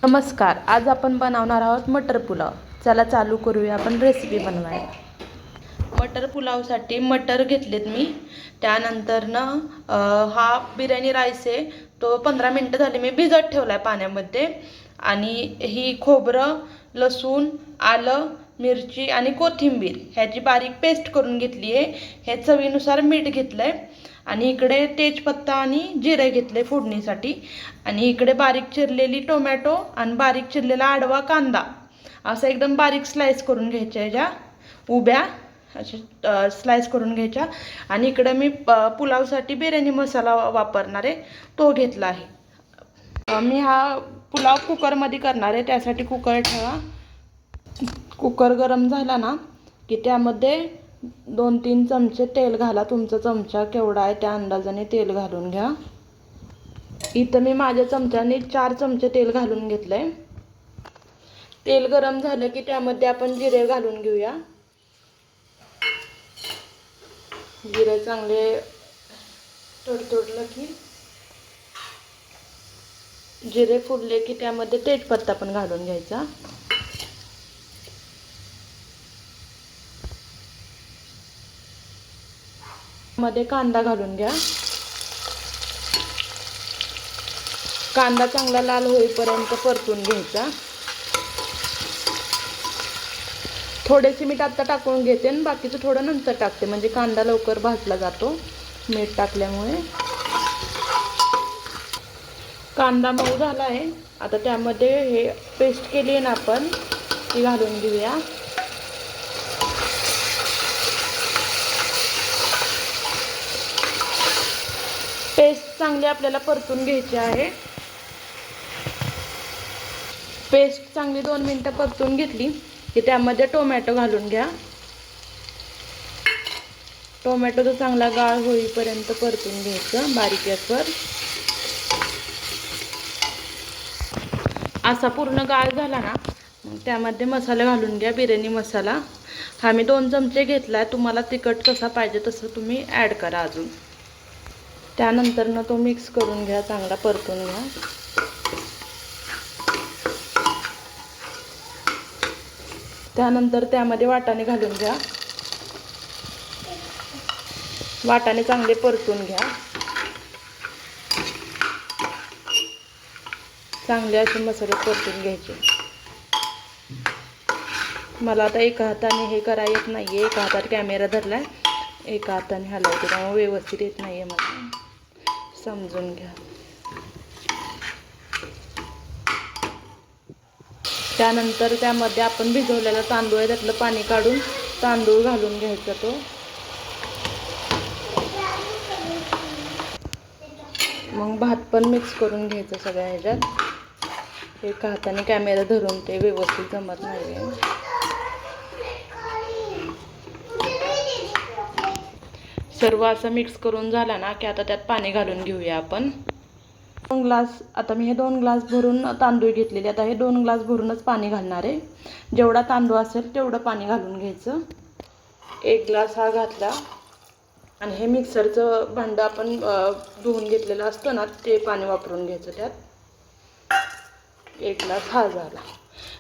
नमस्कार, आज आपण बनवणार आहोत मटर पुलाव. चला चालू करूया आपण रेसिपी बनवायला. मटर पुलावसाठी मटर घेतलेत मी. त्यानंतर हा बिर्याणी राईस आहे, तो 15 मिनिटं झाली मी भिजत ठेवलाय पाण्यामध्ये. आणि ही खोबरं, लसूण, आलं, मिरची आणि कोथिंबीर ह्याची बारीक पेस्ट करून घेतली आहे. हे चवीनुसार मीठ घेतलंय. आणि इकडे तेजपत्ता आणि जिरे घेतले फोडणीसाठी. आणि इकडे बारीक चिरलेली टोमॅटो आणि बारीक चिरलेला आडवा कांदा असं एकदम बारीक स्लाइस करून घ्यायच्या. ह्याच्या उभ्या अशा स्लाइस करून घ्यायच्या. आणि इकडे मी पुलावसाठी बिर्याणी मसाला वापरणार आहे, तो घेतला आहे. मी हा पुलाव कुकरमध्ये करणार आहे, त्यासाठी कुकर ठेवा. कुकर गरम झाला ना की त्यामध्ये 2-3 चमचे तेल घाला. तुमचा चमचा केवढा आहे त्या अंदाजाने तेल घालून घ्या. इथं मी माझ्या चमच्याने 4 चमचे तेल घालून घेतलंय. तेल गरम झालं की त्यामध्ये आपण जिरे घालून घेऊया. जिरे चांगले तडतडलं की जिरे फुलले की त्यामध्ये तेजपत्ता पण घालून घ्यायचा. मध्ये कांदा घालून घ्या. कांदा चांगला लाल होईपर्यंत परतून घ्यायचा. थोडेसे मीठ आता टाकून घेते आणि बाकीचं थोडं नंतर टाकते, म्हणजे कांदा लवकर भाजला जातो मीठ टाकल्यामुळे. कांदा मऊ झाला आहे. आता त्यामध्ये हे पेस्ट केली आहे ना आपण, ती घालून घेऊया. पेस्ट चांगली आपल्याला परतून घ्यायची आहे. पेस्ट चांगली 2 मिनिटं परतून घेतली की त्यामध्ये टोमॅटो घालून घ्या. टोमॅटो चांगला गाळ होईपर्यंत परतून घ्यायचं बारीक गॅसवर. असा पूर्ण गाळ झाला ना मग त्यामध्ये मसाला घालून घ्या. बिर्याणी मसाला हा मी 2 चमचे घेतला आहे. तुम्हाला तिखट कसा पाहिजे तसं तुम्ही ॲड करा अजून. त्यानंतर तो मिक्स करून घ्या, चांगला परतून घ्या. त्यानंतर त्यामध्ये वाटाणे घालून घ्या. वाटाणे चांगले परतून घ्या. चांगले असे मसाले परतून घ्यायचे. मला आता एका हाताने हे करा येत नाही आहे, एका हातात कॅमेरा धरलाय, एका हाताने हलवते, त्यामुळे व्यवस्थित येत नाही आहे मला, समजून घ्या. त्यानंतर त्यामध्ये आपण भिजवलेला तांदूळ आहे, त्यातलं पाणी काढून तांदूळ घालून घ्यायचा. तो मग भात पण मिक्स करून घ्यायचं सगळ्या ह्याच्यात. एका हाताने कॅमेरा धरून ते व्यवस्थित जमत नाही आहे. सर्व असं मिक्स करून झाला ना की आता त्यात पाणी घालून घेऊया आपण. 2 ग्लास, आता मी हे 2 ग्लास भरून तांदूळ घेतलेले. आता हे 2 ग्लास भरूनच पाणी घालणार आहे. जेवढा तांदूळ असेल तेवढं पाणी घालून घ्यायचं. 1 ग्लास हा घातला. आणि हे मिक्सरचं भांडं आपण धुवून घेतलेलं असतं ना, ते पाणी वापरून घ्यायचं त्यात. 1 ग्लास हा झाला.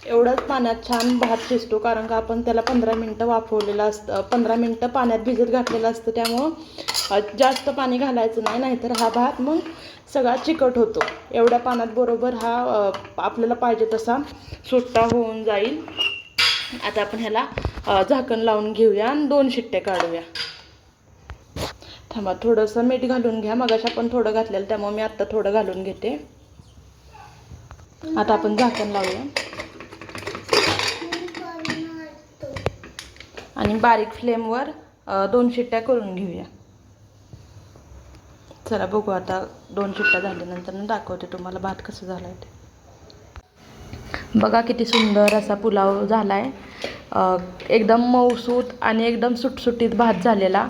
एवढंच पाण्यात छान भात शिजतो, कारण का आपण त्याला 15 मिनिटं वाफवलेलं असतं, 15 मिनिटं पाण्यात भिजत घातलेलं असतं. त्यामुळं जास्त पाणी घालायचं नाही, नाहीतर हा भात मग सगळा चिकट होतो. एवढ्या पाण्यात बरोबर हा आपल्याला पाहिजे तसा सुट्टा होऊन जाईल. आता आपण ह्याला झाकण लावून घेऊया आणि 2 शिट्ट्या काढूया. थांबा, थोडंसं मीठ घालून घ्या. मगाशी आपण थोडं घातलेलं, त्यामुळे मी आत्ता थोडं घालून घेते. आता आपण झाकण लावूया आणि बारीक फ्लेमवर 2 शिट्ट्या करून घेऊया. चला बघू आता 2 शिट्ट्या झाल्यानंतर दाखवते तुम्हाला भात कसं झाला आहे ते. बघा किती सुंदर असा पुलाव झाला आहे. एकदम मऊसूत आणि एकदम सुटसुटीत भात झालेला.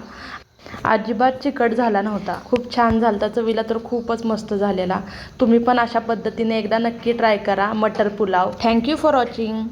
अजिबात चिकट झाला नव्हता. खूप छान झाला. चवीला तर खूपच मस्त झालेला. तुम्ही पण अशा पद्धतीने एकदा नक्की ट्राय करा मटर पुलाव. Thank you for watching.